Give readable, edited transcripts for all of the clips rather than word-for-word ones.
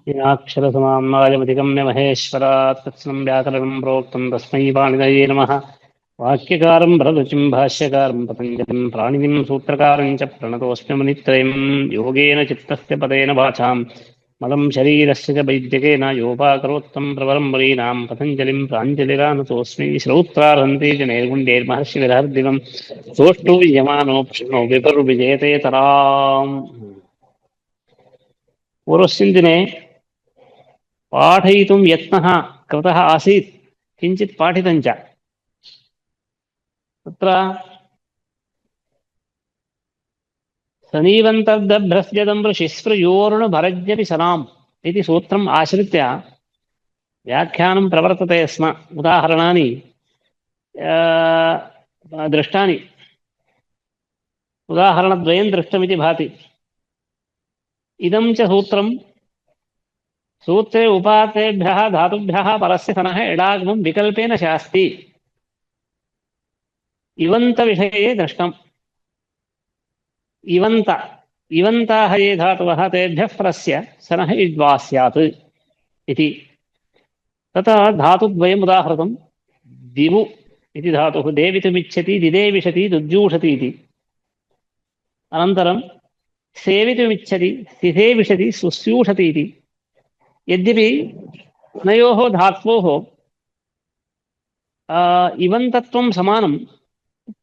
याक्षरसमाम्नायमधिगम्य महेश्वरात् तत्सनं व्याकरणं प्रोक्तं तस्मै पाणिनये नमः। वाक्यकारं भरदुचिं भाष्यकारं पतञ्जलिं प्राणिनिं सूत्रकारं च प्रणतोऽस्मि मुनित्रयं। योगेन चित्तस्य पदेन वाचां मलं शरीरस्य च वैद्यकेन योपाकरोत्तं प्रवरं मुनीनां पतञ्जलिं प्राञ्जलिरानतोऽस्मि। श्रौत्रार्हन्ति च नैर्गुण्यैर्महर्षिविरहर्दिवं सोष्ठो यमानोक्षणो विपर्विजयते तराम्। पूर्वस्मिन् दिने पाठयितुं यत्नः कृतः आसीत्, किञ्चित् पाठितञ्च। तत्र सनीवन्तर्दभ्रस्यदं ऋषिस्पृयोर्णभरज्ञपि सनाम् इति सूत्रम् आश्रित्य व्याख्यानं प्रवर्तते स्म। उदाहरणानि दृष्टानि, उदाहरणद्वयं दृष्टमिति भाति। इदं च सूत्रं सूत्रे उपात्तेभ्यः धातुभ्यः परस्य सनः एडागमं विकल्पेन शास्ति इवन्तविषये दृष्टम्। इवन्ताः ये धातवः तेभ्यः परस्य सनः इड्वा स्यात् इति। तथा धातुद्वयम् उदाहृतं। दिवु इति धातुः देवितुमिच्छति, दिदेविशति, दुद्यूषति इति। अनन्तरं सेवितुमिच्छति, सिधेविशति, सुस्यूषति इति। यद्यपि अनयोः धात्वोः इवन्तत्वं समानं,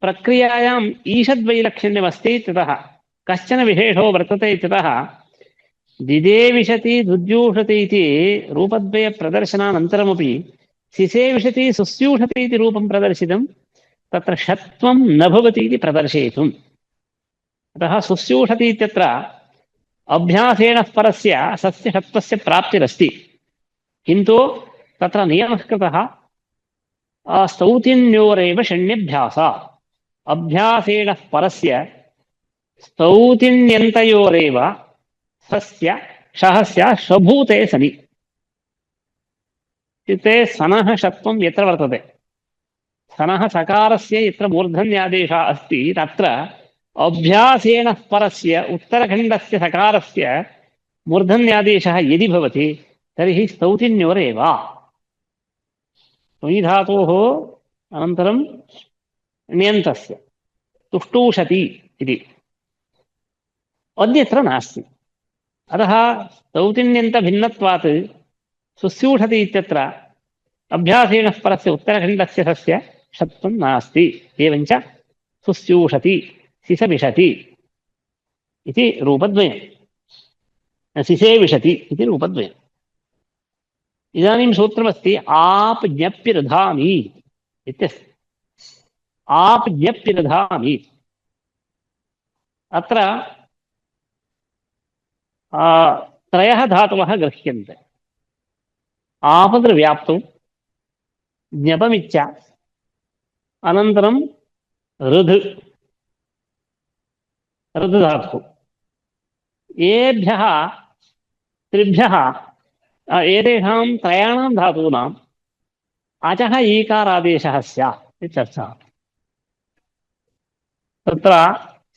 प्रक्रियायाम् ईषद्वैलक्षण्यमस्ति इत्यतः कश्चन विशेषो वर्तते इत्यतः दिदेविशति दुद्यूषति इति रूपद्वयप्रदर्शनानन्तरमपि सिसेविशति सुस्यूषति इति रूपं प्रदर्शितं, तत्र षत्वं न भवति इति प्रदर्शयितुम्। अतः सुस्यूषति इत्यत्र अभ्यासेन परस्य सस्य षत्वस्य प्राप्तिरस्ति, किन्तु तत्र नियमः कृतः स्तौतिन्योरेव षण्यभ्यासात्। अभ्यासेन परस्य स्तौतिन्यन्तयोरेव सस्य शहस्य स्वभूते सनि इत्युक्ते सनः षत्वं यत्र वर्तते, सनः सकारस्य यत्र मूर्धन्यादेशः अस्ति, तत्र अभ्यासेन परस्य उत्तरखण्डस्य सकारस्य मूर्धन्यादेशः यदि भवति तर्हि स्तौतिन्योरेव। त्वयि धातोः अनन्तरं ण्यन्तस्य तुष्टूषति इति अन्यत्र नास्ति। अतः स्तौतिन्यन्तभिन्नत्वात् सुस्यूषति इत्यत्र अभ्यासेन परस्य उत्तरखण्डस्य सस्य षत्वं नास्ति। एवञ्च सुस्यूषति, सिसविशति इति रूपद्वयं, सिसेविशति इति रूपद्वयम्। इदानीं सूत्रमस्ति आप्-ज्ञप्तिर्धामि इत्यस्ति। आप्-ज्ञप्तिर्धामि अत्र त्रयः धातवः गृह्यन्ते। आपदृव्याप्तौ, ज्ञपमिच्च, अनन्तरं ऋध् धातुः। एभ्यः त्रिभ्यः एतेषां त्रयाणां धातूनां अचः ईकारादेशः स्यात् इत्यर्थः। तत्र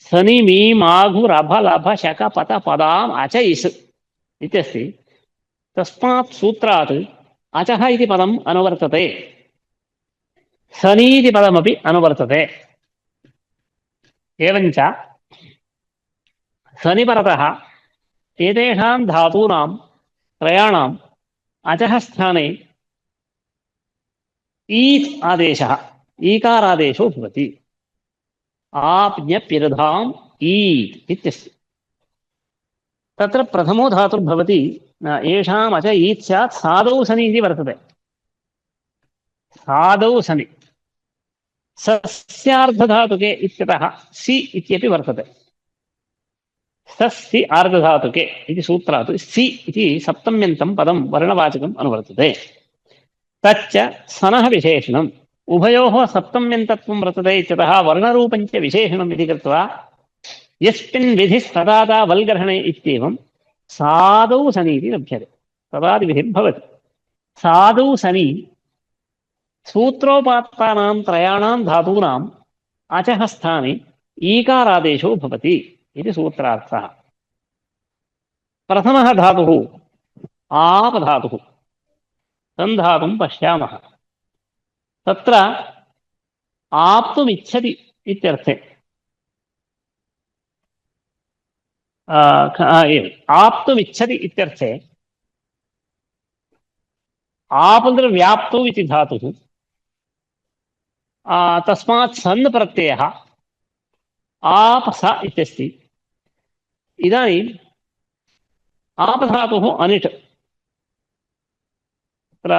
सनि मी माघु रभ लभ शक पत पदाम् अचैस् इत्यस्ति। तस्मात् सूत्रात् अचः इति पदम् अनुवर्तते, सनीति पदमपि अनुवर्तते। एवञ्च सनिपरतः एतेषां धातूनां त्रयाणाम् अचः स्थाने ईत् आदेशः ईकारादेशो भवति। आप्ञप्यर्धाम् ईत् इत्यस्ति। तत्र प्रथमो धातुर्भवति येषाम् अच ईत् स्यात् सादौ सनि इति वर्तते। सादौ सनि सस्यार्धधातुके इत्यतः सि इत्यपि वर्तते। सस्सि आर्धधातुके इति सूत्रात् सि इति सप्तम्यन्तं पदं वर्णवाचकम् अनुवर्तते। तच्च सनः विशेषणम् उभयोः सप्तम्यन्तत्वं वर्तते इत्यतः वर्णरूपञ्च विशेषणम् इति कृत्वा यस्मिन् विधिस्तदाता वल्गर्हणे इत्येवं सादौ सनि इति लभ्यते। तदादिविधिर्भवति। सादौ सनि सूत्रोपात्तानां त्रयाणां धातूनाम् अचः स्थाने ईकारादेशो भवति इति सूत्रार्थः। प्रथमः धातुः आप धातुः। तं धातुं पश्यामः। तत्र आप्तुमिच्छति इत्यर्थे आप्तुमिच्छति इत्यर्थे आपदृव्याप्तौ इति धातुः। तस्मात् सन् प्रत्ययः आपस इत्यस्ति। इदानीम् आपधातुः अनिट्। तत्र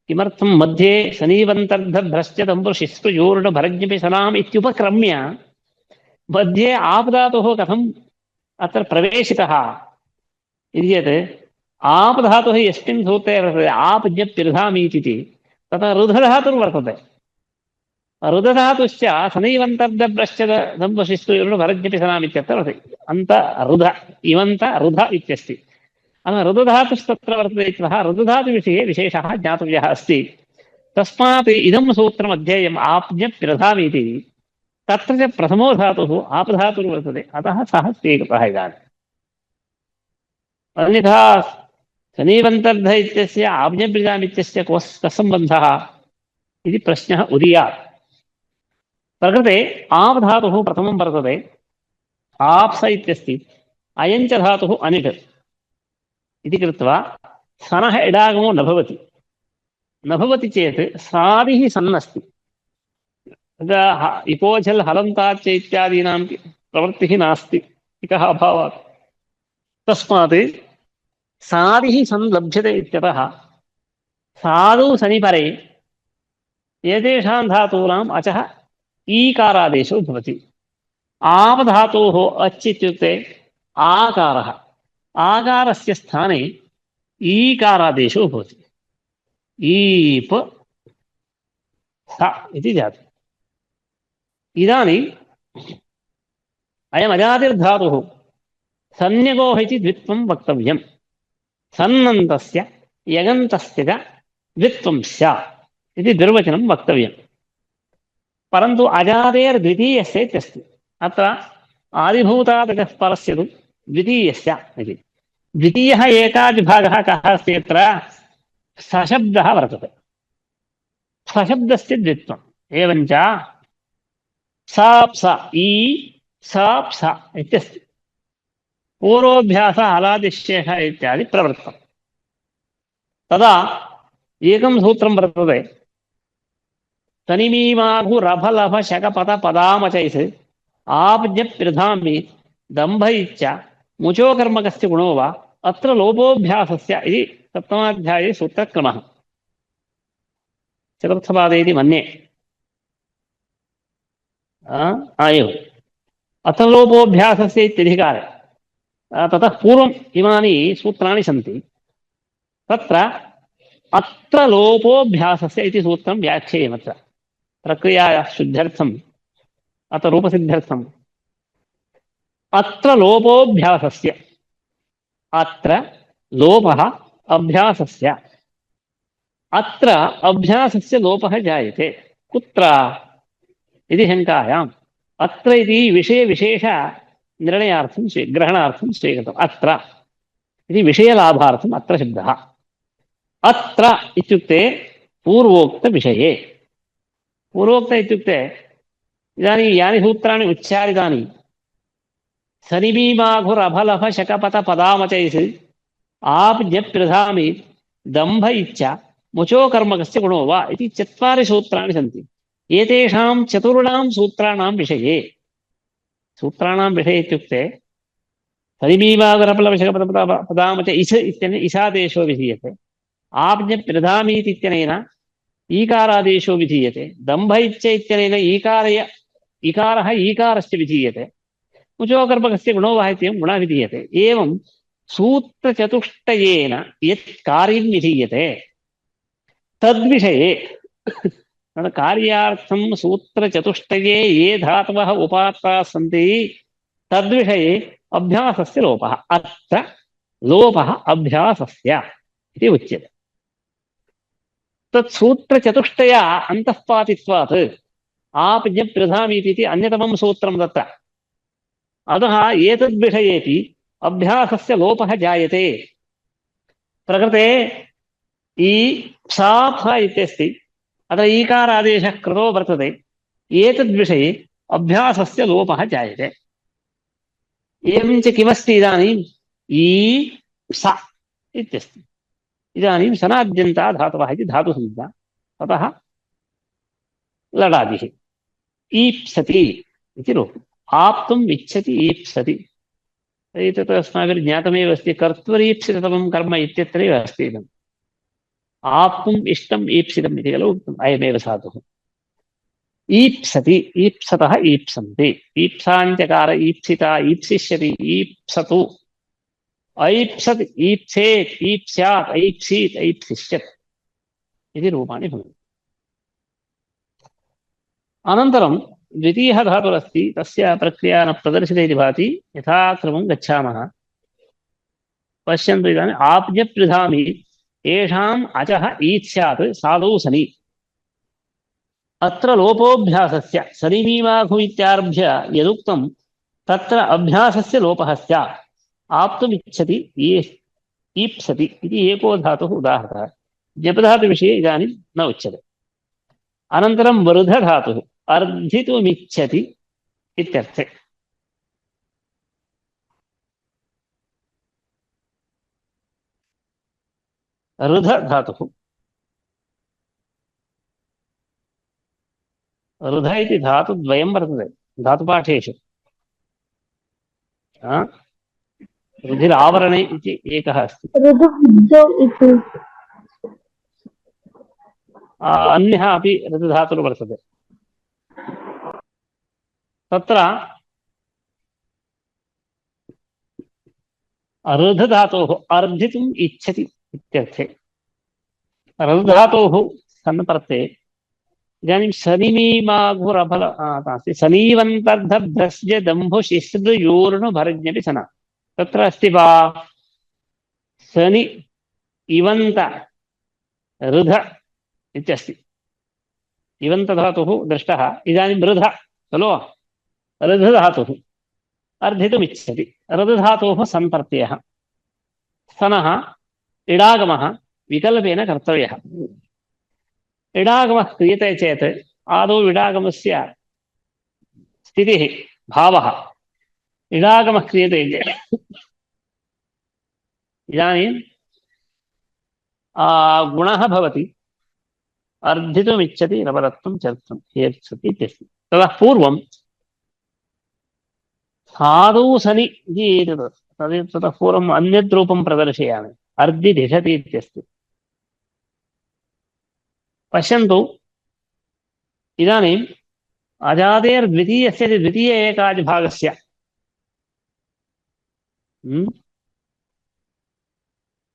किमर्थं मध्ये सनीवन्तर्धभ्रश्च दम्बुशिस्तु यूर्णभरज्ञपि सनाम् इत्युपक्रम्य मध्ये आपधातुः कथम् अत्र प्रवेशितः इति चेत् आपधातुः यस्मिन् सूत्रे वर्तते आपज्ञप्यर्धामीति तथा रुधधातुर्वर्तते। रुधधातुश्च सनैवन्तर्धभ्रश्च दम्बुशिस्तु यूर्णभरज्ञपि सनाम् इत्यत्र वर्तते। अन्त रुध इवन्त रुध इत्यस्ति। रुधधातुस्तत्र वर्तते इत्यतः रुधधातुविषये विशेषः ज्ञातव्यः अस्ति। तस्मात् इदं सूत्रम् अध्येयम् आप्ञप्यर्धामीति। तत्र च प्रथमो धातुः आपधातुर्वर्तते, अतः सः स्वीकृतः इदानीम्। अन्यथा सनीवन्तर्ध इत्यस्य आज्ञप्यर्धाम् इत्यस्य कः सम्बन्धः इति प्रश्नः उदीयात्। प्रकृते आप धातुः प्रथमं वर्तते, आप्स इत्यस्ति। अयञ्च धातुः अनिट् इति कृत्वा सनः इडागमो न भवति। न भवति चेत् सादिः सन्नस्ति। इपोझल् हलन्ताच्च इत्यादीनां प्रवृत्तिः नास्ति इतः अभावात्। तस्मात् सादिः सन् लभ्यते इत्यतः साधु सनिपरे एतेषां धातूनाम् अचः ईकारादेशो भवति। आपधातोः अच् इत्युक्ते आकारः। आकारस्य स्थाने ईकारादेशो भवति। ईप स इति जातम्। इदानीम् अयमजातिर्धातुः सन्न्यगोः इति द्वित्वं वक्तव्यम्। सन्नन्तस्य यगन्तस्य च द्वित्वं स्यात् इति निर्वचनं वक्तव्यम्। परन्तु अजातेर्द्वितीयस्य इत्यस्ति। अत्र आदिभूतादजः परस्य तु द्वितीयस्य इति। द्वितीयः एकादिभागः कः अस्ति? अत्र सशब्दः वर्तते। सशब्दस्य द्वित्वम्। एवञ्च साप्स ई साप्स इत्यस्ति। पूर्वोऽभ्यास हलादिशेषः इत्यादि प्रवृत्तम्। तदा एकं सूत्रं वर्तते। तनिमीमाघु रभलभ शकपथ पदामचैस् आपज्ञप्यर्धामि दम्भ इच्च मुचो कर्मकस्य गुणो वा अत्र लोपोऽभ्यासस्य इति सप्तमाध्याये सूत्रक्रमः। चतुर्थपादे इति मन्ये। एवम् अत्र लोपोऽभ्यासस्य इत्यधिकारे ततः पूर्वम् इमानि सूत्राणि सन्ति। तत्र अत्र लोपोऽभ्यासस्य इति सूत्रं व्याख्येयमत्र प्रक्रियायाः शुद्ध्यर्थम् अत्र रूपसिद्ध्यर्थम्। अत्र लोपोऽभ्यासस्य, अत्र लोपः अभ्यासस्य। अत्र अभ्यासस्य लोपः जायते कुत्र इति शङ्कायाम् अत्र इति विषयविशेष निर्णयार्थं ग्रहणार्थं स्वीकृतम् अत्र इति विषयलाभार्थम् अत्र शब्दः अत्र इत्युक्ते पूर्वोक्तविषये पूर्वोक्त इत्युक्ते इदानीं यानि सूत्राणि उच्चारितानि सनिमीमाघुरभलभ शकपथ पदामचैस् आप जप प्रधामि दम्भ इच्छा मुचो कर्मकस्य गुणो वा इति चत्वारि सूत्राणि सन्ति एतेषां चतुर्णां सूत्राणां विषये इत्युक्ते सनिमीमाघुरभलभ शकपथ पदामच इस् इत्यनेन इसादेशो विधीयते आप्ञ प्रधामीति इत्यनेन ईकारादेशो विधीयते दम्भ इच्छ इत्यनेन इकारः ईकारस्य विधीयते मुचोकर्मकस्य गुणो वा इत्येवं गुणः विधीयते एवं सूत्रचतुष्टयेन यत् कार्यं विधीयते तद्विषये कार्यार्थं सूत्रचतुष्टये ये धातवः उपात्ताः सन्ति तद्विषये अभ्यासस्य लोपः अत्र लोपः अभ्यासस्य इति उच्यते तत्सूत्रचतुष्टया अन्तःपातित्वात् आपज्ञ प्रधामीति अन्यतमं सूत्रं तत्र अतः एतद्विषयेपि अभ्यासस्य लोपः जायते प्रकृते ई सा फ इत्यस्ति अत्र ईकारादेशः कृतो वर्तते एतद्विषये अभ्यासस्य लोपः जायते एवं च किमस्ति इदानीम् ई सा इत्यस्ति इदानीं सनाद्यन्ता धातवः इति धातुसंज्ञा ततः लडादिः ईप्सति इति रूपम् आप्तुम् इच्छति ईप्सति एतत् अस्माभिः ज्ञातमेव अस्ति कर्त्वरीप्सिततमं कर्म इत्यत्रैव अस्ति इदम् आप्तुम् इष्टम् ईप्सितम् इति खलु उक्तम् अयमेव धातुः ईप्सति ईप्सतः ईप्सन्ति ईप्साञ्चकार ईप्सिता ईप्सिष्यति ईप्सतु ऐप्सत् ईप्सेत् ईप्स्यात् ऐप्सीत् ऐप्सिष्यत् इति रूपाणि भवन्ति अनन्तरं द्वितीयः धातुरस्ति तस्य प्रक्रिया न प्रदर्शिता इति भाति यथाक्रमं गच्छामः पश्यन्तु इदानीम् आप्यप्रधामि येषाम् अचः ईत् स्यात् साधौ सनि अत्र लोपोऽभ्यासस्य सनिमीमाघु इत्यारभ्य यदुक्तं तत्र अभ्यासस्य लोपः स्यात् आप्तुमिच्छति ईप्सति इति एको धातुः उदाहृतः जपधातुविषये इदानीं न उच्यते अनन्तरं वृधधातुः अर्धितुमिच्छति इत्यर्थे ऋधधातुः ऋध इति धातुद्वयं वर्तते धातुपाठेषु रुधिरावरणे इति एकः अस्ति अन्यः अपि ऋतुधातुर्वर्तते तत्र ऋधधातोः अर्धितुम् इच्छति इत्यर्थे ऋधधातोः सन्प्रत्यये इदानीं सनिमीमाघुरफल नास्ति सनीवन्तर्धभ्रस्य दम्भुशिश्रुयूर्णुभर्जपि सना तत्र अस्ति वा सनि इवन्त ऋध इत्यस्ति इवन्तधातुः दृष्टः इदानीं ऋध खलु ऋधधातुः अर्धितुमिच्छति ऋधधातोः सन्प्रत्ययः सनः इडागमः विकल्पेन कर्तव्यः इडागमः क्रियते चेत् आदौ इडागमस्य स्थितिः भावः इडागमः क्रियते चेत् इदानीं गुणः भवति अर्धितुमिच्छति रवरत्वं चर्तुम् एप्सति इत्यस्ति ततः पूर्वं साधु सनि इति एतत् ततः पूर्वम् अन्यद्रूपं प्रदर्शयामि अर्धिधिषति इत्यस्ति पश्यन्तु इदानीम् अजादेर्द्वितीयस्य द्वितीय एकादिभागस्य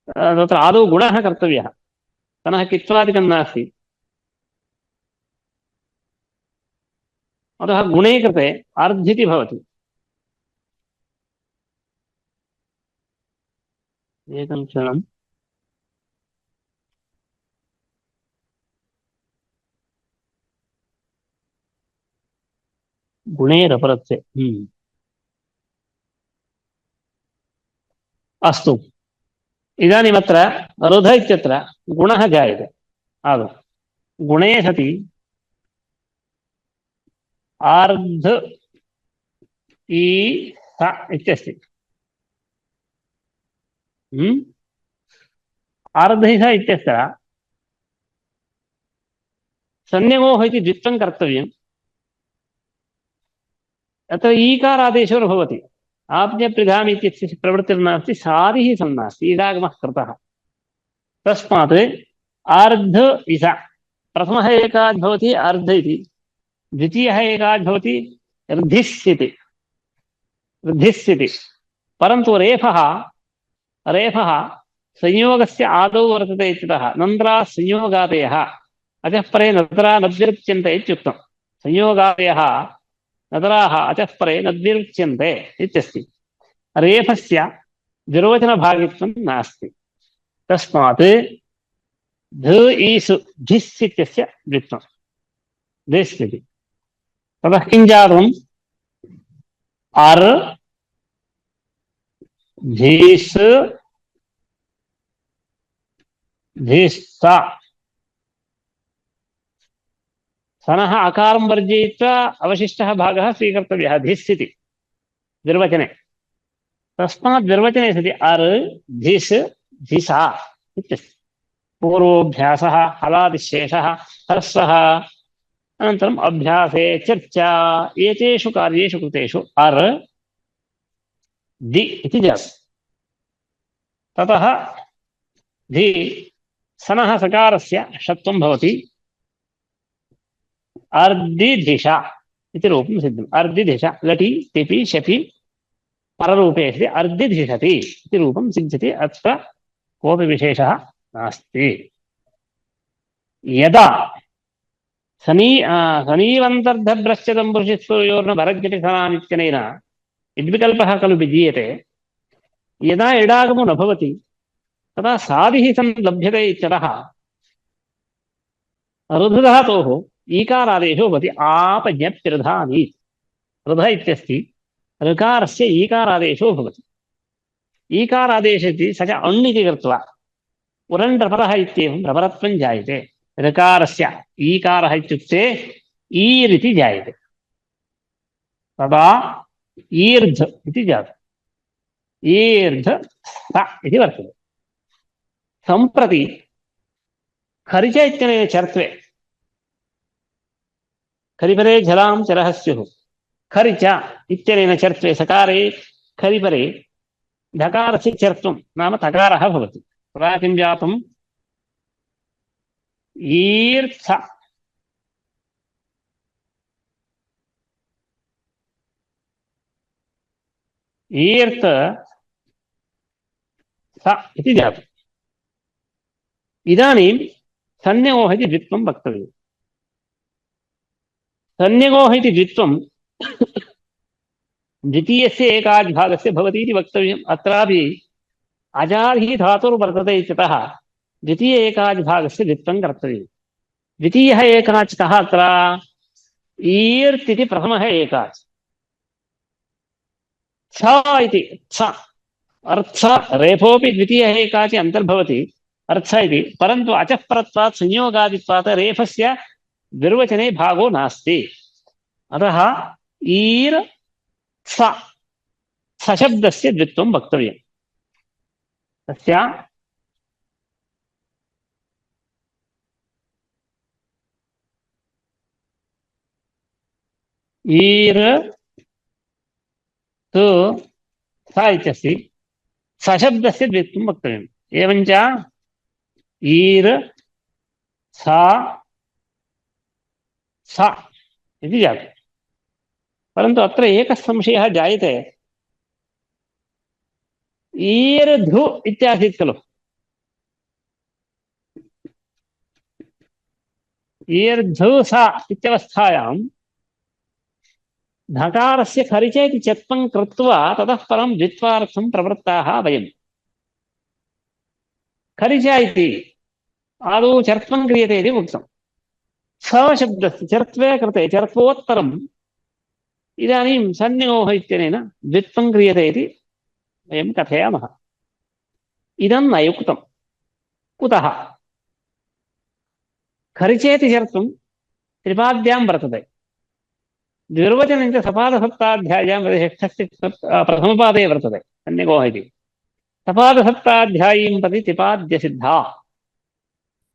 तत्र आदौ गुणः कर्तव्यः तनः कित्वादिकं नास्ति अतः गुणे कृते अर्धिति भवति एकं क्षणम् गुणेरपरत्वे अस्तु। इदानीमत्र रुध इत्यत्र गुणः जायते आदौ। गुणे सति आर्ध ई स इत्यस्ति। आर्धैष इत्यत्र संज्ञकोः इति द्वित्वं कर्तव्यम्। अत्र ईकारादेशो न भवति। आज्ञप्रिधामि इत्यस्य प्रवृत्तिर्नास्ति, सादिः सन्नास्ति, ईडागमः कृतः। तस्मात् आर्ध इस प्रथमः एकाच् भवति अर्ध इति, द्वितीयः एकाच् भवति ऋद्धिस् इति। परन्तु रेफः संयोगस्य आदौ वर्तते इत्यतः नन्द्रा संयोगादयः अचः परे नद्रा नद्विरुच्यन्ते इत्युक्तम्। संयोगादयः नदराः अचः परे नद्विरुच्यन्ते इत्यस्ति। रेफस्य विरोचनभागित्वं नास्ति। तस्मात् ध ईसु धिस् इत्यस्य द्वित्वं धिस् इति। ततः किं जातम्? अर् धीस् धिस्सा। सनः अकारं वर्जयित्वा अवशिष्टः भागः स्वीकर्तव्यः धिस् इति निर्वचने। तस्मात् निर्वचने सति अर् धिस् धिसा इत्यस्ति। पूर्वोऽभ्यासः हलादिशेषः ह्रस्वः अनन्तरम् अभ्यासे चर्चा एतेषु कार्येषु कृतेषु अर् दि इति जातम्। ततः धि सनः सकारस्य षत्वं भवति। अर्दिधिषा इति रूपं सिद्धम्। अर्दिधिषा लटि तिपि शपि पररूपे अस्ति। अर्दिधिषति इति रूपं सिद्ध्यति। अत्र कोऽपि विशेषः नास्ति। यदा सनीवन्तर्धभ्रश्चतं पुरुषित्सूर्योर्न भरज्यति सनानित्यनेन यद्विकल्पः खलु विधीयते। यदा इडागमो न भवति तदा सादिः सन् लभ्यते इत्यतः रुधधातोः ईकारादेशो भवति। आपज्ञप्तिर्धानि रुध इत्यस्ति, ऋकारस्य ईकारादेशो भवति। ईकारादेश इति स च अण् इति कृत्वा उरण्ड्रपरः इत्येवं प्रपरत्वं जायते। ऋकारस्य ईकारः इत्युक्ते ईरिति जायते। तदा ईर्ध् इति जातम्। ईर्ध् स इति वर्तते। सम्प्रति खरिच इत्यनेन चर्त्वे खरिपरे जलां चरः स्युः। खरिच इत्यनेन चर्त्वे सकारे खरिपरे धकारस्य चर्त्वं नाम तकारः भवति। तदा किं जातम्? ईर्थ ईर्थ स इति जातम्। इदानीं संज्ञकोः इति द्वित्वं वक्तव्यम्। संज्ञकोः इति द्वित्वं द्वितीयस्य एकाच् भागस्य भवति इति वक्तव्यम्। अत्रापि अजादिः धातुर्वर्तते इत्यतः द्वितीय एकाच् भागस्य द्वित्वं कर्तव्यम्। द्वितीयः एकाच् कः अत्र? ईर्त् इति प्रथमः एकाच्। छ इति छ अर्थ रेफोऽपि द्वितीयः एकाचि अन्तर्भवति अर्थ इति। परन्तु अचः परत्वात् संयोगादित्वात् रेफस्य निर्वचने भागो नास्ति। अतः ईर् सशब्दस्य द्वित्वं वक्तव्यम्। तस्य ईर् तु स इत्यस्ति। सशब्दस्य द्वित्वं वक्तव्यम्। एवञ्च ईर् सा सा इति जातम्। परन्तु अत्र एकः संशयः जायते। ईर्धु इत्यासीत् खलु। ईर्धु सा इत्यवस्थायां धकारस्य खरिच इति चत्वं कृत्वा ततः परं द्वित्वार्थं प्रवृत्ताः वयम्। खरिच इति आदौ चर्त्वं क्रियते इति उक्तम्। सशब्दस्य चर्त्वे कृते चर्त्वोत्तरं इदानीं संज्ञोः इत्यनेन द्वित्वं क्रियते इति वयं कथयामः। इदं न युक्तं। कुतः? खरिचेति चर्तुं त्रिपाद्यां वर्तते। द्विर्वचनं च सपादसप्ताध्याय्यां षष्ठस्य प्रथमपादे वर्तते संज्ञकोः इति। सपादसप्ताध्यायीं प्रति त्रिपाद्यसिद्धा।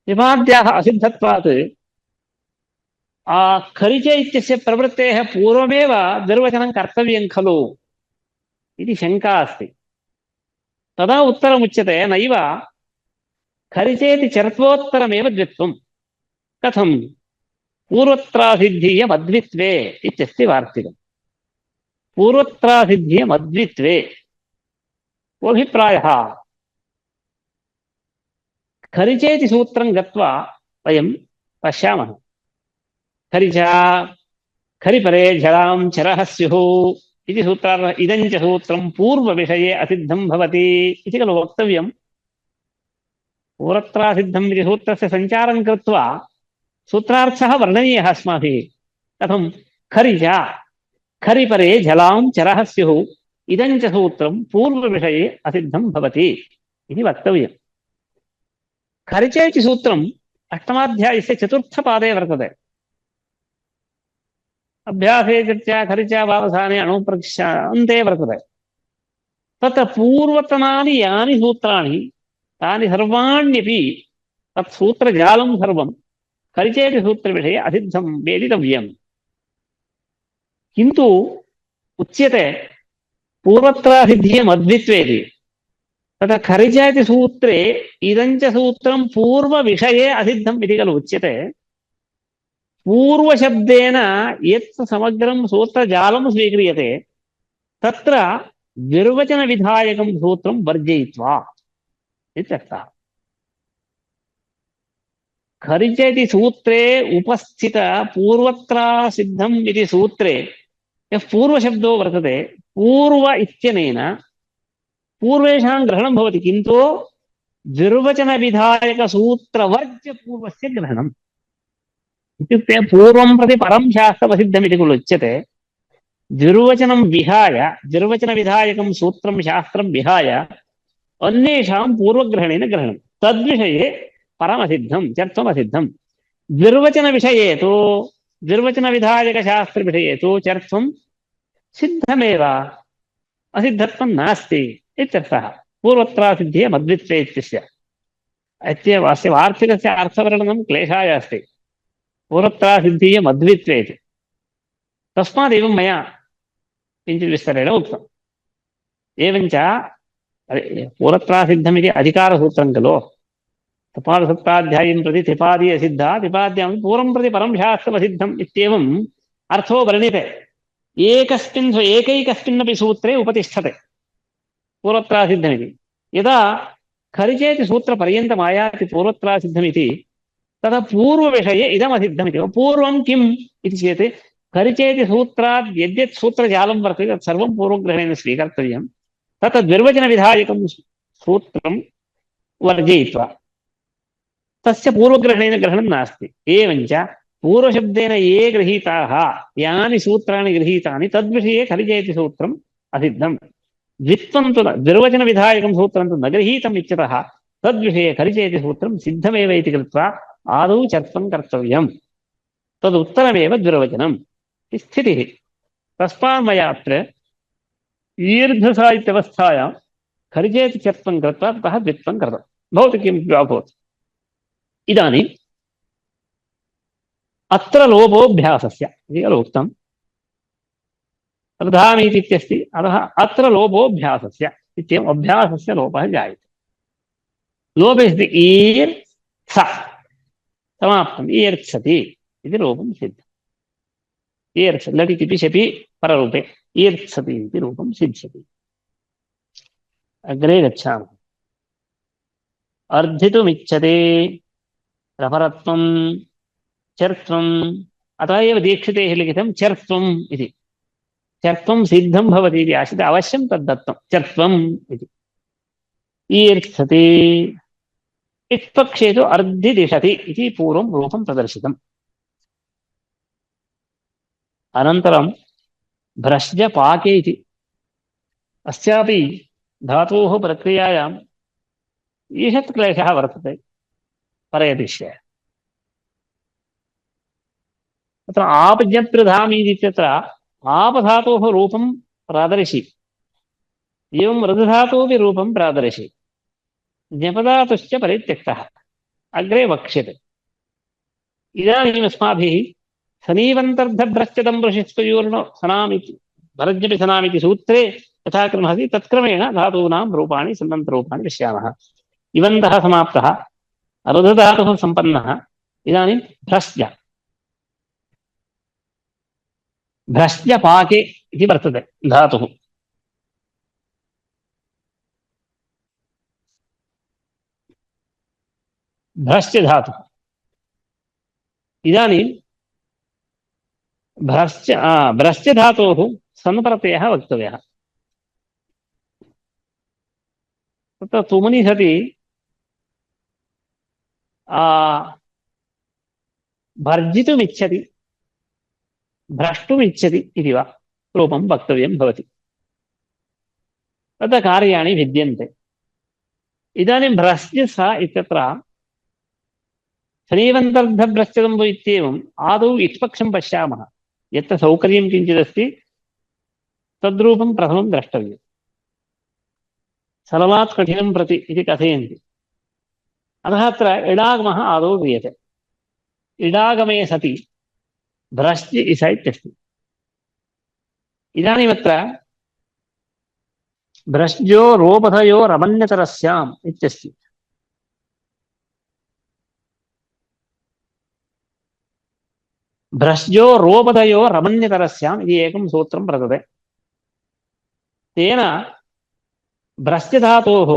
त्रिपाद्याः असिद्धत्वात् खरिचे इत्यस्य प्रवृत्तेः पूर्वमेव द्विर्वचनं कर्तव्यं खलु इति शङ्का अस्ति। तदा उत्तरमुच्यते नैव, खरिचेति चर्त्वोत्तरमेव द्वित्वं। कथं? पूर्वत्रासिद्धीयमद्वित्वे इत्यस्ति वार्तिकम्। पूर्वत्रासिद्धीयमद्वित्वे कोऽभिप्रायः? खरिचेति सूत्रं गत्वा वयं पश्यामः। खरिचा खरिपरे झलां चरः स्युः इति सूत्रार्थः। इदं च सूत्रं पूर्वविषये असिद्धं भवति इति खलु वक्तव्यं। पूर्वत्रासिद्धम् इति सूत्रस्य सञ्चारं कृत्वा सूत्रार्थः वर्णनीयः अस्माभिः। कथं? खरिचा खरिपरे झलां चरः स्युः इदं च सूत्रं पूर्वविषये असिद्धं भवति इति वक्तव्यम्। खरिचे इति सूत्रम् अष्टमाध्यायस्य चतुर्थपादे वर्तते। अभ्यासे चर्चा खरिचा वावसाने अणुप्रतिशान्ते वर्तते। तत्र पूर्वतनानि यानि सूत्राणि तानि सर्वाण्यपि तत्सूत्रजालं सर्वं खरिचेति सूत्रविषये असिद्धं वेदितव्यम्। किन्तु उच्यते पूर्वत्रासिद्धीयमद्वित्वेति। तथा खरिचेति सूत्रे इदं च सूत्रं पूर्वविषये असिद्धम् इति खलु उच्यते। पूर्वशब्देन यत् समग्रं सूत्रजालं स्वीक्रियते तत्र द्विर्वचनविधायकं सूत्रं वर्जयित्वा इत्यर्थः। खरिचेति सूत्रे उपस्थित पूर्वत्रासिद्धम् इति सूत्रे यः पूर्वशब्दो वर्तते, पूर्व इत्यनेन पूर्वेषां ग्रहणं भवति, किन्तु द्विर्वचनविधायकसूत्रवर्ज्य पूर्वस्य ग्रहणम्। इत्युक्ते पूर्वं प्रति परं शास्त्रमसिद्धमिति खलु उच्यते। द्विर्वचनं विहाय, द्विर्वचनविधायकं सूत्रं शास्त्रं विहाय अन्येषां पूर्वग्रहणेन ग्रहणं, तद्विषये परमसिद्धं चर्त्वमसिद्धं। द्विर्वचनविषये तु, द्विर्वचनविधायकशास्त्रविषये तु चर्त्वं सिद्धमेव, असिद्धत्वं नास्ति इत्यर्थः। पूर्वत्रासिद्धीयमद्वित्वे इत्यस्य अस्य वार्तिकस्य अर्थवर्णनं क्लेशाय अस्ति। पूर्वत्रासिद्धीयमद्वित्वे इति तस्मादेवं मया किञ्चित् विस्तरेण उक्तम्। एवञ्च पूर्वत्रासिद्धमिति अधिकारसूत्रं खलु। सपादसप्ताध्यायीं प्रति त्रिपादी असिद्धा, त्रिपाद्यां पूर्वं प्रति परं शास्त्रमसिद्धम् इत्येवम् अर्थो वर्ण्यते। एकैकस्मिन्नपि सूत्रे उपतिष्ठते पूर्वत्रासिद्धमिति। यदा खरिचेति सूत्रपर्यन्तमायाति पूर्वत्रासिद्धमिति, तदा पूर्वविषये इदमसिद्धमिति। पूर्वं किम् इति चेत् खरिचेति सूत्रात् यद्यत् सूत्रजालं वर्तते तत् सर्वं पूर्वग्रहणेन स्वीकर्तव्यं। तत् द्विर्वचनविधायकं सूत्रं वर्जयित्वा तस्य पूर्वग्रहणेन ग्रहणं नास्ति। एवञ्च पूर्वशब्देन ये गृहीताः, यानि सूत्राणि गृहीतानि तद्विषये खरिचेति सूत्रम् असिद्धम्। द्वित्वं तु द्विर्वचनविधायकं सूत्रं तु न गृहीतम् इत्यतः तद्विषये खरिचेति सूत्रं सिद्धमेव इति कृत्वा आदौ चर्त्वं कर्तव्यम्। तदुत्तरमेव द्विर्वचनम् इति स्थितिः। तस्मात् मया अत्र दीर्घसाहित्यवस्थायां खरिचेति चर्त्वं कृत्वा ततः द्वित्वं कृतं। भवति किमपि वा भवतु। इदानीम् अत्र लोपोऽभ्यासस्य इति खलु उक्तं। प्रधानीति इत्यस्ति, अतः अत्र लोपोऽभ्यासस्य इत्येवम् अभ्यासस्य लोपः जायते। लोपे ईर्थ समाप्तम्, ईर्त्सति इति रूपं सिद्धम्। ईर्थ लटिति पिशपि पररूपे ईर्त्सति इति रूपं सिद्ध्यति। अग्रे गच्छामः। अर्धितुमिच्छते प्रपरत्वं चर्त्वम्, अतः एव दीक्षितेः लिखितं चर्त्वम् इति। चर्त्वं सिद्धं भवति इति आसीत्, अवश्यं तद्दत्तं चर्त्वम् इति। ईर्त्सति इत्पक्षे तु अर्धिदिशति इति पूर्वं रूपं प्रदर्शितम्। अनन्तरं भ्रश्यपाके इति। अस्यापि धातोः प्रक्रियायाम् ईषत् क्लेशः वर्तते परयदिश्य। तत्र आपज्ञप्रधामी इत्यत्र आपधातोः रूपं प्रादर्शि, एवं रघुधातोऽपि रूपं प्रादर्शि, ज्ञपधातुश्च परित्यक्तः अग्रे वक्ष्यते। इदानीम् अस्माभिः सनीवन्तर्धभ्रश्चदं वृषिस्तयोर्नो सनामिति भरज्ञपि सनामिति सूत्रे यथा क्रमः अस्ति तत्क्रमेण धातूनां रूपाणि सन्नन्तरूपाणि पश्यामः। इवन्तः समाप्तः, रघुधातुः सम्पन्नः। इदानीं भ्रश्च भ्रश्यपाके इति वर्तते धातुः। भ्रश्च धातुः। इदानीं भ्रश्च धातोः सन्प्रत्ययः वक्तव्यः। तत्र तुमनि सति भर्जितुमिच्छति भ्रष्टुमिच्छति इति वा रूपं वक्तव्यं भवति। तत्र कार्याणि भिद्यन्ते। इदानीं भ्रश्च स इत्यत्र शनीवन्तर्धभ्रश्चदम्बु इत्येवम् आदौ इत्पक्षं पश्यामः। यत्र सौकर्यं किञ्चिदस्ति तद्रूपं प्रथमं द्रष्टव्यम्। सरलात् कठिनं प्रति इति कथयन्ति। अतः अत्र इडागमः आदौ क्रियते। इडागमे सति भ्रश्च इस इत्यस्ति। इदानीमत्र भ्रश्जो रोपधयो रमण्यतरस्याम् इत्यस्ति। भ्रश्जो रोपधयो रमण्यतरस्याम् इति एकं सूत्रं वर्तते। तेन भ्रश्च धातोः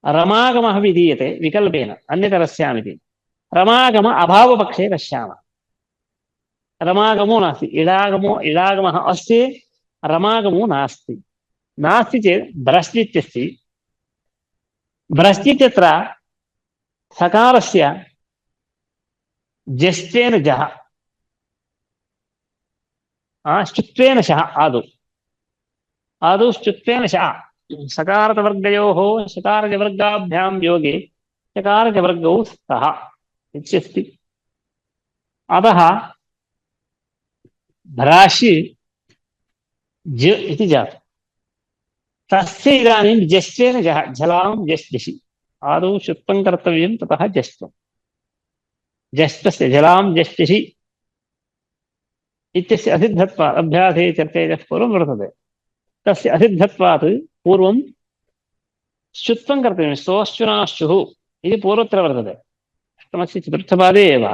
रमागमः विधीयते विकल्पेन अन्यतरस्याम् इति। रमागम अभावपक्षे पश्यामः। रमागमो नास्ति, इडागमः अस्ति, रमागमो नास्ति। नास्ति चेत् भ्रश्च इत्यस्ति। भ्रश्च इत्यत्र सकारस्य जस्तेन जः श्चुत्वेन शः आदौ श्चुत्वेन शः सकारतवर्गयोः शकारजवर्गाभ्यां योगे शकारजवर्गौ स्तः इत्यस्ति। अतः भ्राशि ज इति जातम्। तस्य इदानीं जस्तेन जः झलां जष्टि आदौ शुत्वं कर्तव्यं ततः जस्त्वम्। जस्तस्य जलां जष्टिषि इत्यस्य असिद्धत्वात् अभ्यासे चर्चयतः पूर्वं वर्तते। तस्य असिद्धत्वात् पूर्वं शुत्वं कर्तव्यं। सोऽश्चुनाश्चुः इति पूर्वत्र वर्तते। अष्टमस्य चतुर्थपादे एव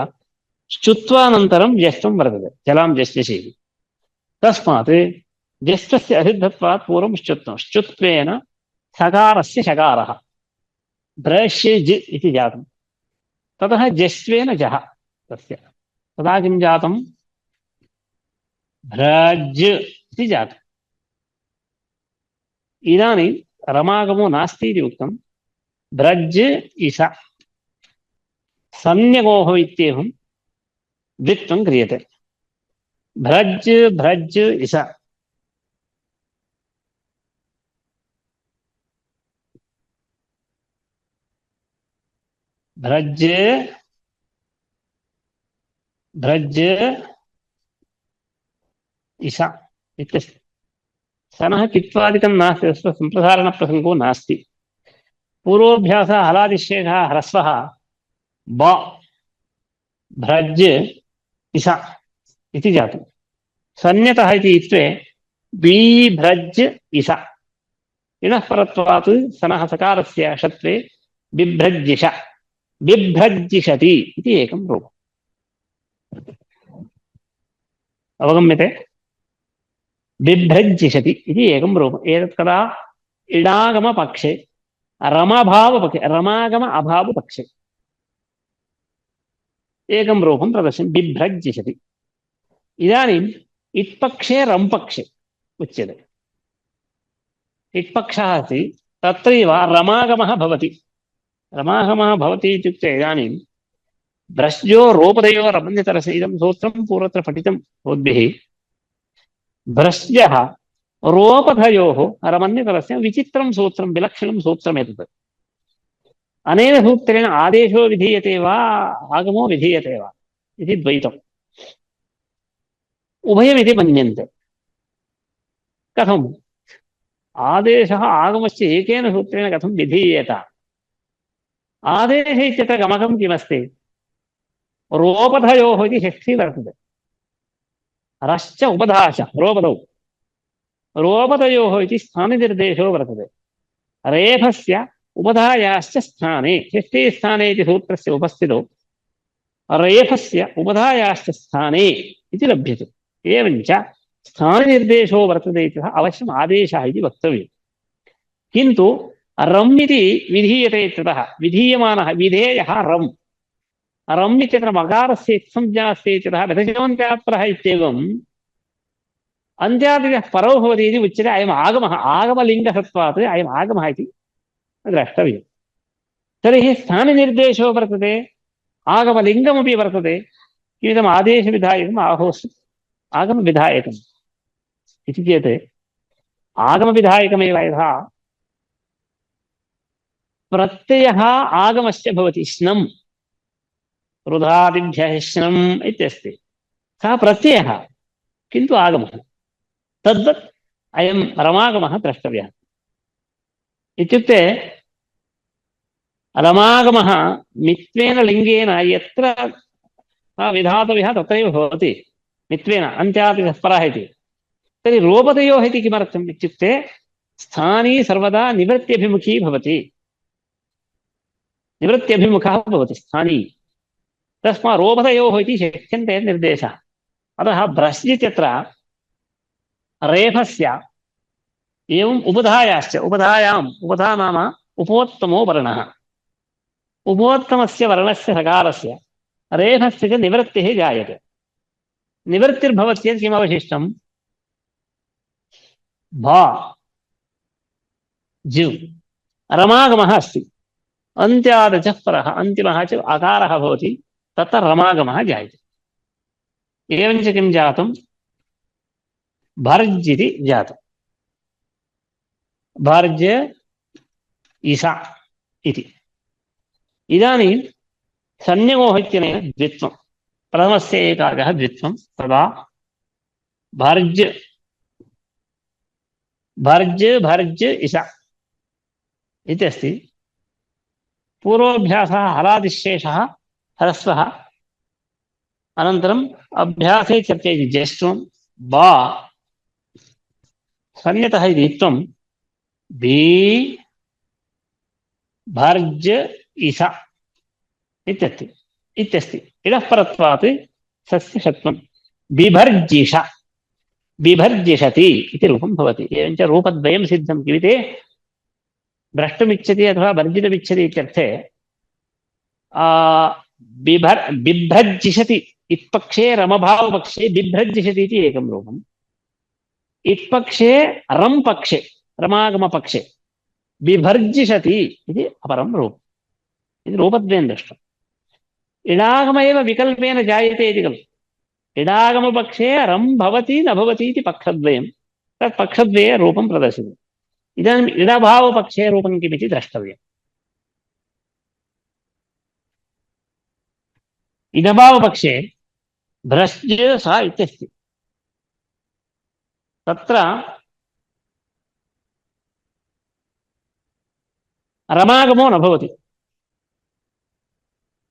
श्चुत्वानन्तरं जस्त्वं वर्तते, जलां जष्टिषि। तस्मात् जस्तस्य असिद्धत्वात् पूर्वं श्चुत्वं। श्चुत्वेन सकारस्य शकारः भ्रश्यज इति जातम्। ततः जस्त्वेन जः तस्य तदा किं जातं भ्रज इति जातम्। इदानीं रमागमो नास्ति इति उक्तं। भ्रज इस सम्यगोः इत्येवं द्वित्वं क्रियते। भ्रज भ्रज इस भ्रज भ्रज इस इत्यस्ति। सनः कित्वादिकं नास्ति, सम्प्रसारणप्रसङ्गो नास्ति। पूर्वोऽभ्यासः हलादिशेषः ह्रस्वः ब भ्रज इस इति जातम्। सन्यतः इति इत्वे बीभ्रज इस इनः परत्वात् सनः सकारस्य षत्वे बिभ्रज्जिष बिभ्रज्जिषति इति एकं रूपम्। अवगम्यते? बिभ्रज्जिषति इति एकं रूपम्। एतत् कदा इडागमपक्षे रमाभावपक्षे रमागम अभावपक्षे एकं रूपं प्रदर्शनं बिभ्रज्जिषति। इदानीम् इत्पक्षे रंपक्षे उच्यते। इत्पक्षः अस्ति, तत्रैव रमागमः भवति। रमागमः भवति इत्युक्ते इदानीं भ्रश्जो रोपधयो रमण्यतरस्य इदं सूत्रं पूर्वत्र पठितं भवद्भिः। भ्रश्यः रोपधयोः रमन्यतरस्य विचित्रं सूत्रं विलक्षणं सूत्रमेतत्। अनेन सूत्रेण आदेशो विधीयते वा आगमो विधीयते वा इति द्वैतम् उभयमिति मन्यन्ते। कथम् आदेशः आगमस्य एकेन सूत्रेण कथं विधीयेत? आदेशः इत्यत्र गमकं किमस्ति? रोपधयोः इति षष्ठी वर्तते। रश्च उपधाच रोपधौ रोपधयोः इति स्थाननिर्देशो वर्तते। रेफस्य उपधायाश्च स्थाने षष्ठी स्थाने इति सूत्रस्य उपस्थितौ रेफस्य उपधायाश्च स्थाने इति लभ्यते। एवञ्च स्थाननिर्देशो वर्तते इत्यतः अवश्यम् आदेशः इति वक्तव्यम्। किन्तु रम् इति विधीयते इत्यतः विधीयमानः विधेयः रम् रम् इत्यत्र मकारस्य इत्संज्ञा अस्ति इत्यतः विधजोऽन्त्यात्परः इत्येवम् अन्त्यादिनः परो भवति इति उच्यते। अयम् आगमः आगमलिङ्गसत्त्वात् अयम् आगमः इति द्रष्टव्यम्। तर्हि स्थाननिर्देशो वर्तते आगमलिङ्गमपि वर्तते। किमिदम् आदेशविधायकम् आहोस्ति आगमविधायकम् इति चेत् आगमविधायकमेव यथा प्रत्ययः आगमस्य भवति स्नम् रुधादिभ्यः स्नम् इत्यस्ति सः प्रत्ययः किन्तु आगमः तद्वत् अयं रमागमः द्रष्टव्यः। इत्युक्ते रमागमः मित्त्वेन लिङ्गेन यत्र विधातव्यः तत्रैव भवति मित्त्वेन अन्त्यादितः परः इति। तर्हि रोपतयोः इति किमर्थम् इत्युक्ते स्थानी सर्वदा निवृत्त्यभिमुखी भवति निवृत्त्यभिमुखः भवति स्थानी तस्मात् रोपतयोः इति शक्यन्ते निर्देशः। अतः भ्रश् इत्यत्र रेफस्य एवम् उपधायाश्च उपधायाम् उपधा नाम उपोत्तमो वर्णः उपोत्तमस्य वर्णस्य सकारस्य रेफस्य च निवृत्तिः जायते। निवृत्तिर्भवत्येत् किमवशिष्टम् भा जु रमागमः अस्ति अन्त्यादचः परः अन्तिमः च अकारः भवति तत्र रमागमः जायते। एवञ्च किं जातं भर्ज इति जातं भर्ज इसा इति। इदानीं संज्ञकोः इत्यनेन द्वित्वं प्रथमस्य एकागः द्वित्वं तदा भर्ज भर्ज भर्ज इसा इत्यस्ति। पूर्वाभ्यासः हलादिशेषः ह्रस्वः अनन्तरम् अभ्यासे चर्चे इति ज्येष्ठं बा संज्ञतः इति त्वं बी भर्ज इसा इत्यस्ति। इडः परत्वात् सस्य षत्वं बिभर्जिष बिभर्जिषति इति रूपं भवति। एवञ्च रूपद्वयं सिद्धं किमिति भ्रष्टुमिच्छति अथवा वर्जितमिच्छति इत्यर्थे बिभ्रज्जिषति इत्पक्षे रमभावपक्षे बिभ्रज्जिषति इति एकं रूपम् इत्पक्षे रं पक्षे रमागमपक्षे बिभर्जिषति इति अपरं रूपम्। इति रूपद्वयं दृष्टम्। इडागम एव विकल्पेन जायते इति खलु। इडागमपक्षे रं भवति न भवति इति पक्षद्वयं तत् पक्षद्वये रूपं प्रदर्शितम्। इदानीम् इडभावपक्षे रूपं किमिति द्रष्टव्यम्। इडभावपक्षे भ्रश्च सा इत्यस्ति। तत्र रमागमो न भवति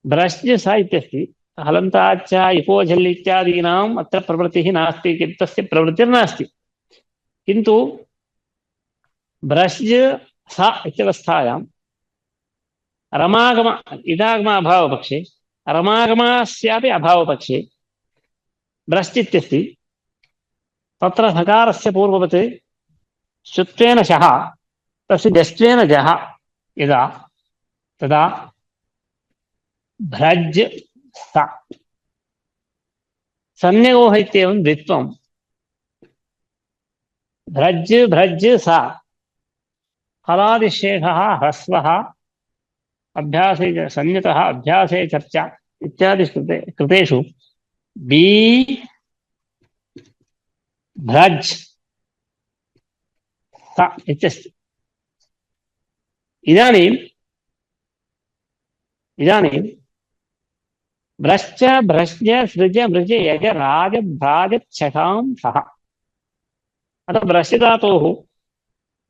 भ्रश्च सा इत्यस्ति। हलन्ताच्च इपोझल् इत्यादीनाम् अत्र प्रवृत्तिः नास्ति तस्य प्रवृत्तिर्नास्ति किन्तु भ्रश्च सा इत्यवस्थायां रमागम इडागम अभावपक्षे रमागमस्यापि अभावपक्षे भ्रश्च इत्यस्ति। तत्र सकारस्य पूर्ववत् शुत्वेन शः तस्य जस्त्वेन जः यदा तदा भ्रज सा संज्ञकोः इत्येवं द्वित्वं भ्रज भ्रज सा हलादिशेषः ह्रस्वः अभ्यासे संज्ञतः अभ्यासे चर्चा इत्यादि कृतेषु बी भ्रज स इत्यस्ति। इदानीम् इदानीं भ्रश्च भ्रश्च सृज मृज यज राज भ्राज छटां सः। अतः भ्रश्च धातोः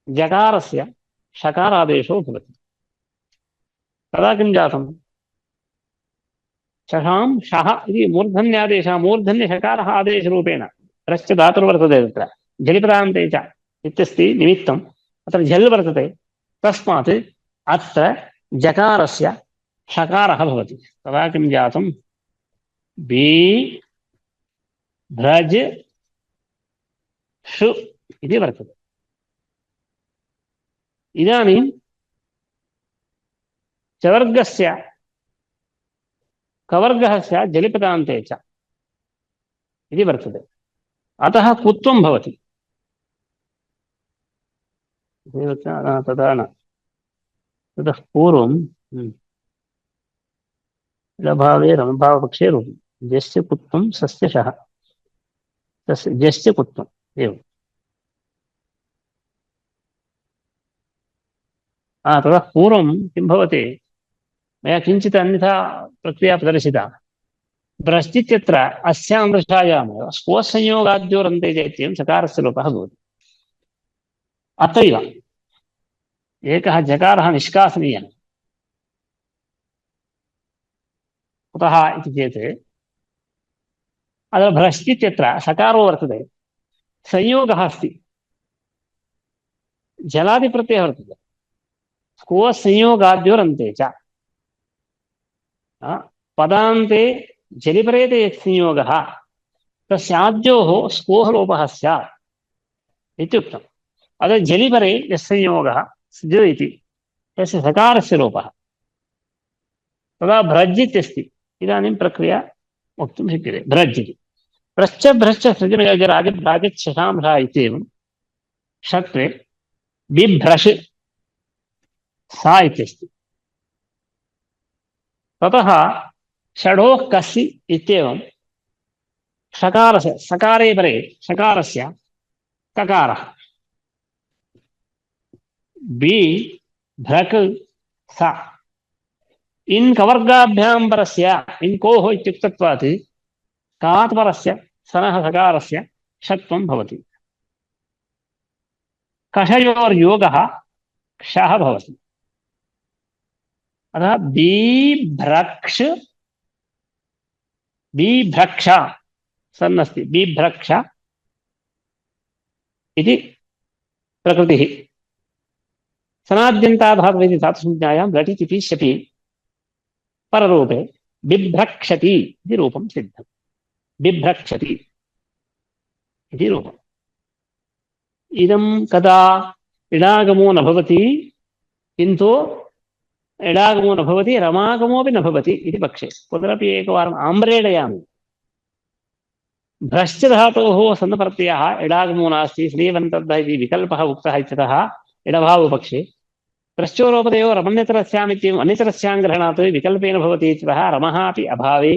जकारस्य षकारादेशो भवति। तदा किं जातम्? शशां शः इति मूर्धन्यादेशः, मूर्धन्यषकारः आदेशरूपेण भ्रश्च धातुर्वर्तते तत्र झलिपदान्ते च इत्यस्ति निमित्तम् अत्र झल् वर्तते, तस्मात् अत्र जकारस्य षकारः भवति। तदा किं जातं? बी भ्रज षु इति वर्तते। इदानीं चवर्गस्य कवर्गः स्यात् जलिपदान्ते च इति वर्तते। अतः कुत्वं भवति। तदा न, ततः पूर्वं इडभावे रमभावपक्षे रूपं जस्य कुत्वं सस्य शः, तस्य जस्य कुत्वम् एवं। ततः पूर्वं किं भवति? मया किञ्चित् अन्यथा प्रक्रिया प्रदर्शिता। भ्रश्चित्यत्र अस्यां दृशायामेव स्पोत्संयोगाद्योरन्ते चैत्यं सकारस्य लोपः भवति। अत्रैव एकः जकारः निष्कासनीयः। कुतः इति चेत् अत्र भ्रश्चित्यत्र सकारो वर्तते, संयोगः अस्ति, जलादिप्रत्ययः वर्तते, स्कोत्संयोगाद्योरन्ते च। पदान्ते जलिपरेते यत् संयोगः तस्याद्योः स्कोः लोपः स्यात् इत्युक्तम्। अतः जलिपरे यः संयोगः स्ज इति तस्य सकारस्य लोपः, तदा भ्रज् इत्यस्ति। इदानीं प्रक्रिया वक्तुं शक्यते। भ्रज् इति भ्रश्च भ्रश्च सृजनराजभ्राजच्छशांशः इत्येवं षत्वे बिभ्रश् सा इत्यस्ति। ततः षडोः कसि इत्येवं षकारस्य सकारे परे षकारस्य ककारः बी भ्रक् सा। इन् कवर्गाभ्यां परस्य इन् कोः इत्युक्तत्वात् कात् परस्य सनः सकारस्य षत्वं भवति। कषयोर्योगः क्षः भवति। अतः बीभ्रक्ष बीभ्रक्ष सन्नस्ति, बीभ्रक्ष इति प्रकृतिः। सनाद्यन्ताधातुः धातुसंज्ञायां लटिति पिष्यपि पररूपे बिभ्रक्षति इति रूपं सिद्धम्। बिभ्रक्षति इति रूपम्। इदं कदा इडागमो न भवति, किन्तु इडागमो न भवति, रमागमोऽपि न भवति इति पक्षे पुनरपि एकवारम् आम्रेडयामि। भ्रश्च धातोः सन्नप्रत्ययः इडागमो नास्ति, श्रीवन्तद्ध इति विकल्पः उक्तः इत्यतः इडभावपक्षे भ्रश्चोरोपदयो रमण्यतरस्यामित्येवम् अन्यतरस्यां ग्रहणात् विकल्पेन भवति इत्यतः रमः अपि अभावे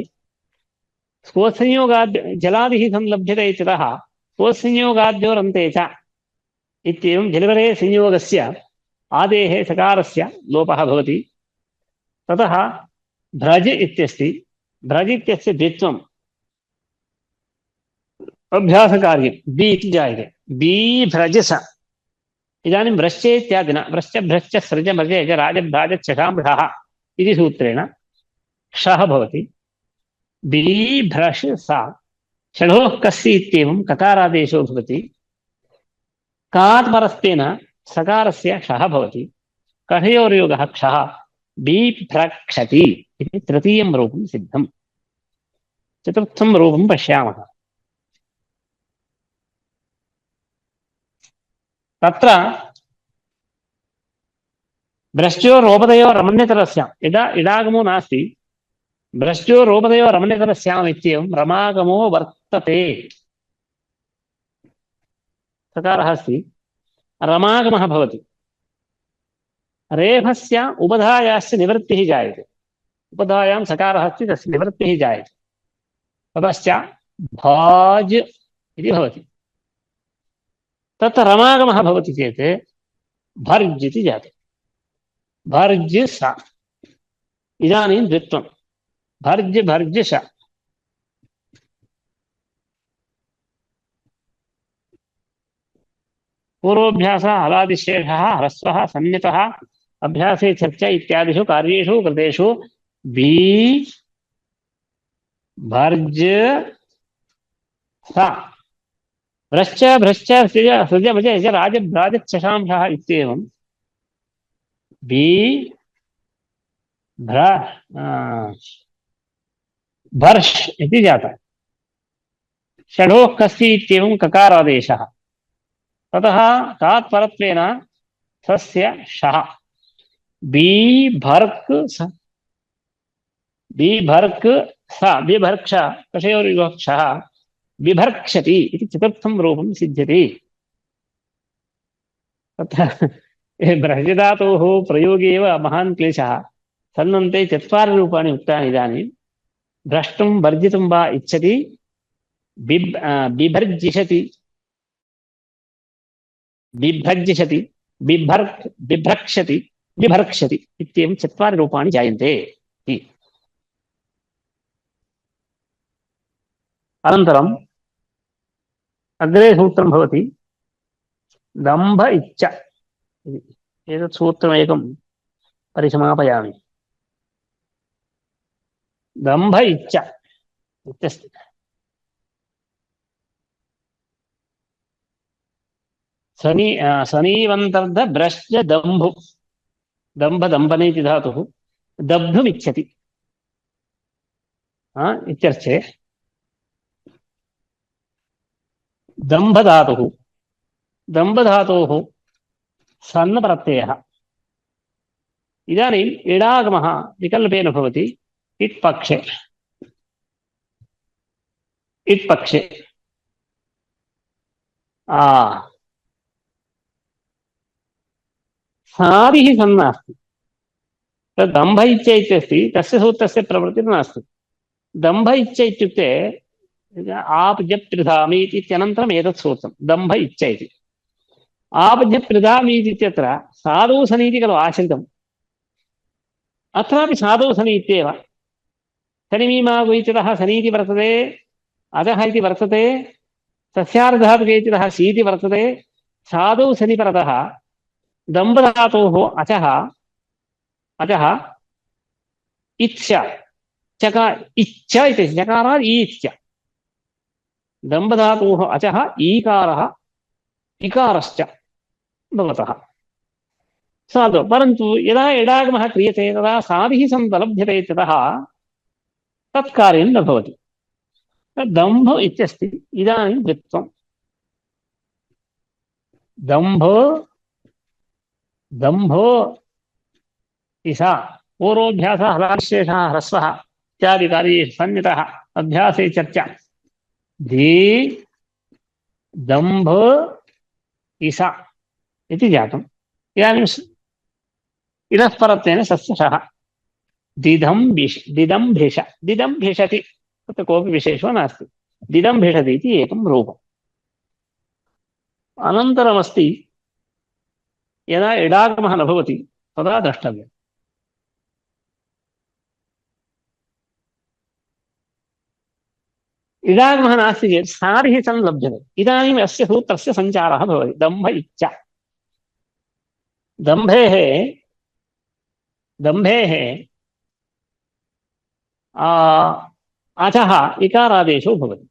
स्कोत्संयोगाद् जलादिः संलभ्यते इत्यतः स्कोत्संयोगाद्योरन्ते च इत्येवं जलिवरे संयोगस्य आदेः सकारस्य लोपः भवति। ततः भ्रज इत्यस्ति। भ्रज इत्यस्य द्वित्वम् अभ्यासकार्यं बी इति जायते। बी भ्रजस। इदानीं भ्रश्चेत्यादिना भ्रश्च भ्रश्च सृज मृज यज राजभ्राजच्छशांशः इति सूत्रेण क्षः भवति। बीभ्रश सा। षडोः कस्य इत्येवं ककारादेशो भवति। कात् परस्तेन सकारस्य क्षः भवति। कषयोर्योगः क्षः। बीभ्रक्षति इति तृतीयं रूपं सिद्धम्। चतुर्थं रूपं पश्यामः। तत्र भ्रश्चोरोपदयो रमण्यतरस्याम् इडागमो नास्ति। भ्रश्चोरोपदयो रमण्यतरस्याम् इत्येवं रमागमो वर्तते। सकारः अस्ति, रमागमः भवति। रेफस्य उपधायाश्च निवृत्तिः जायते। उपधायां सकारः अस्ति, तस्य निवृत्तिः जायते। ततश्च भाज इति भवति। तत्र रमागमः भवति चेत् भर्ज् इति जातं। भर्ज् स। इदानीं द्वित्वं भर्ज् भर्ज् स। पूर्वोऽभ्यासः हलादिशेषः ह्रस्वः संज्ञितः अभ्यासे चर्चा इत्यादिषु कार्येषु कृतेषु बी भर्ज सा भ्रश्च भ्रश्च सृज भज यज राज राजच्छशांशः इत्येवं बी भ्र भर्ष इति जातः। षडोः कस्ति इत्येवं ककारादेशः। ततः तात्परत्वेन सस्य शः बीभर्क् बीभर्क् स बिभर्क्ष कषयोर्विवक्षः बिभर्क्षति इति चतुर्थं रूपं सिद्ध्यति। तत्र बृहजधातोः प्रयोगे एव महान् क्लेशः। सन्नन्ते चत्वारि रूपाणि उक्तानि। इदानीं भ्रष्टुं वर्जितुं वा इच्छति बिभर्जिषति बिभ्रजिषति बिभ्रक्षति बिभर्क्षति इत्येवं चत्वारि रूपाणि जायन्ते। अनन्तरम् अग्रे सूत्रं भवति दम्भ इच्छ। एतत् सूत्रमेकं परिसमापयामि। दम्भ इच्छ इत्यस्ति। सनीवन्तर्ध भ्रश्च दम्भु दम्भ दम्भनेति धातुः दब्धुमिच्छति इत्यर्थे दम्भधातुः दम्भधातोः सन् प्रत्ययः। इदानीम् इडागमः विकल्पेन भवति इत्पक्षे इत्पक्षे सादिः सन्नास्ति। तद् दम्भ इच्छ इत्यस्ति। तस्य सूत्रस्य प्रवृत्तिर्नास्ति। दम्भ इच्छ इत्युक्ते आपजप्त्रिधामि इत्यनन्तरम् एतत् सूत्रं दम्भ इच्छ इति। आपजप्त्रिधामि इत्यत्र साधु सनीति खलु आश्रितम्। अत्रापि साधु सनि इत्येव। सनिमीमागु इत्यतः सनीति वर्तते अजः इति वर्तते सस्यार्धातुके इत्यतः सीति वर्तते। साधु सनि परतः दम्भधातोः अचः अचः इच्छ चका इच्छ इति चकारात् ईच्छ दम्भधातोः अचः ईकारः इकारश्च भवतः साधु। परन्तु यदा इडागमः क्रियते तदा साधिः समुपलभ्यते इत्यतः तत्कार्यं न भवति। दम्भ इत्यस्ति। इदानीं द्वित्वं दम्भो दम्भो इसा पूर्वोऽभ्यासः हलादिशेषः ह्रस्वः इत्यादि कार्येषु सन्नितः अभ्यासे चर्चा धी दम्भ इसा इति जातम्। इदानीं इनः परत्वेन सस्यशः दिदम्भिष दिदम्भिषति तत्र कोऽपि विशेषो नास्ति। दिदम्भिषति इति एकं रूपम्। अनन्तरमस्ति यदा इडागमः न भवति तदा द्रष्टव्यम्। इडागमः नास्ति चेत् सारिः सन् लभ्यते। इदानीम् अस्य सूत्रस्य सञ्चारः भवति दम्भ इच्छ। दम्भेः अचः इकारादेशो भवति।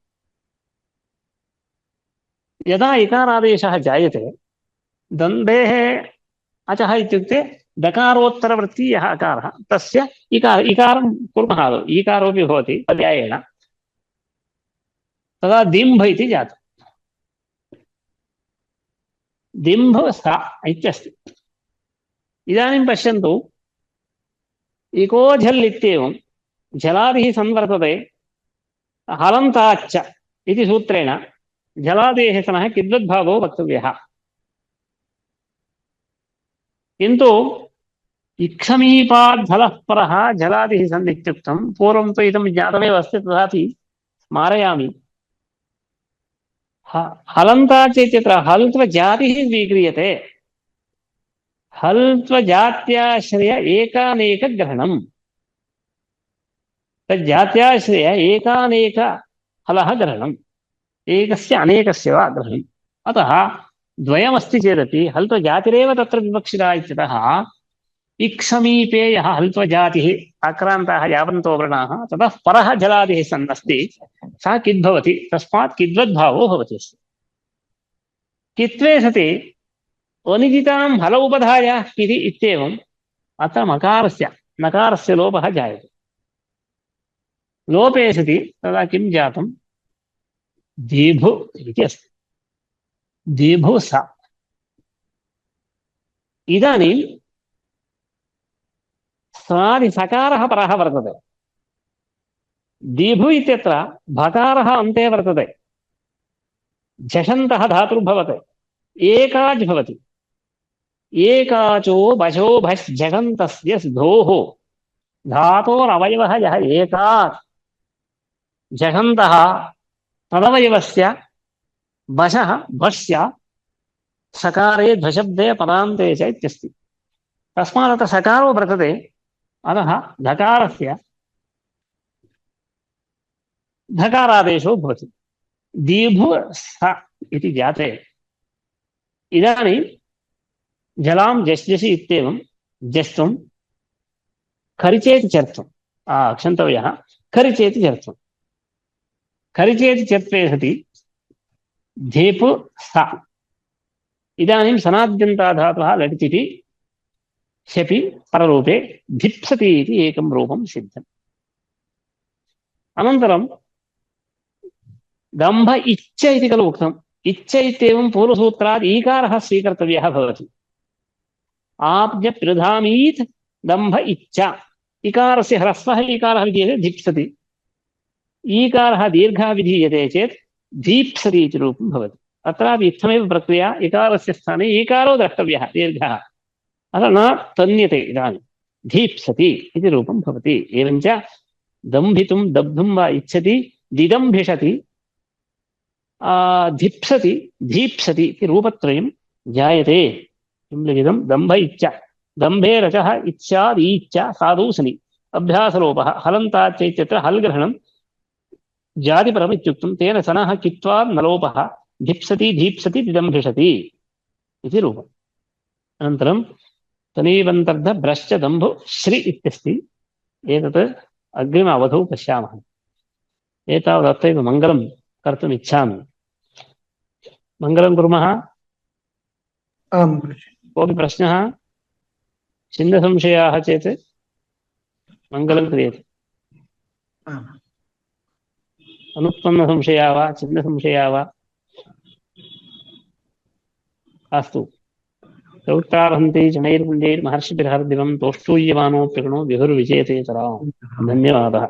यदा इकारादेशः जायते दम्भेः अचः इत्युक्ते दकारोत्तरवृत्तीयः अकारः तस्य इकारं कुर्मः ईकारोऽपि भवति पर्यायेण तदा दिम्भ इति जातम्। दिम्भ सा इत्यस्ति। इदानीं पश्यन्तु इको झल् इत्येवं जलादिः संवर्तते हलन्ताच्च इति सूत्रेण जलादेः सनः किद्वद्भावो वक्तव्यः। किन्तु इक्षमीपाद्धलः परः जलादिः सन् इत्युक्तं पूर्वं तु इदं ज्ञातमेव अस्ति तथापि स्मारयामि। हलन्ताच् इत्यत्र हल्त्वजातिः स्वीक्रियते। हल्त्वजात्याश्रय एकानेकग्रहणम्। तज्जात्याश्रय एकानेक हलः ग्रहणम्। एकस्य अनेकस्य वा ग्रहणम्। अतः द्वयमस्ति चेदपि हल्त्वजातिरेव तत्र विवक्षिता इत्यतः इक्समीपे यः हल्त्वजातिः आक्रान्ताः यावन्तो वर्णाः ततः परः जलादिः सन्नस्ति सः किद्भवति। तस्मात् किद्वद्भावो भवति। कित्वे सति अनिदितां हल उपधाय किति इत्येवम् अत्र मकारस्य नकारस्य लोपः जायते। लोपे सति तदा किं जातं दीभु इति अस्ति। दीभु स। इदानीं स्वादिसकारः परः वर्तते। दीभु इत्यत्र भकारः अन्ते वर्तते। झषन्तः धातुर्भवति। एकाच् भवति। एकाचो बचो भस् झषन्तस्य धोः धातोरवयवः यः एकात् झषन्तः तदवयवस्य बशः भस्य सकारे ध्वशब्दे पदान्ते च इत्यस्ति। तस्मात् अत्र सकारो वर्तते। अतः धकारस्य धकारादेशो भवति। दीभु स इति जाते। इदानीं जलां जस्जसि इत्येवं जस्त्वं खरिचेति चर्त्वम् क्षन्तव्यः। खरिचेति चर्त्वम्। खरिचेति चर्त्वे सति धेपु स। इदानीं सनाद्यन्ताधातुः लटिति शपि पररूपे धिप्सति इति एकं रूपं सिद्धम्। अनन्तरं दम्भ इच्छ इति खलु उक्तम्। इच्छ इत्येवं पूर्वसूत्रात् ईकारः स्वीकर्तव्यः भवति। आप्यप्युधामीत् दम्भ इच्छ। इकारस्य ह्रस्वः ईकारः विधीयते धिप्सति। ईकारः दीर्घः विधीयते चेत् दीप्सति इति रूपं भवति। अत्रापि इत्थमेव प्रक्रिया। इकारस्य स्थाने ईकारो द्रष्टव्यः दीर्घः। अतः न तन्यते। इदानीं दीप्सति इति रूपं भवति। एवञ्च दम्भितुं दब्धुं वा इच्छति दिदम्भिषति धिप्सति दीप्सति इति रूपत्रयं जायते। किं लिखितं दम्भ इच्छ। दम्भे रचः इच्छाद् ईच्छ साधुसनि अभ्यासलोपः हलन्ताच्च इत्यत्र हल्ग्रहणं जातिपरम् इत्युक्तं। तेन सनः कित्वा नलोपः धिप्सति दीप्सति दिदम्भिषति इति रूपम्। अनन्तरं तनीवन्तर्ध भ्रश्च दम्भु श्री इत्यस्ति। एतत् अग्रिम अवधौ पश्यामः। एतावदत्रैव मङ्गलं कर्तुम् इच्छामि। मङ्गलं कुर्मः। कोऽपि प्रश्नः छिन्नसंशयाः चेत् मङ्गलं क्रियते। अनुत्पन्नसंशया वा छिन्नसंशया वा अस्तु। प्रवृत्तार्हन्ति जनैर्पुण्यैर्महर्षिभिर्हरदिवं तोष्टूयमानोऽप्यगुणो विहुर्विजेते तराम्। धन्यवादः।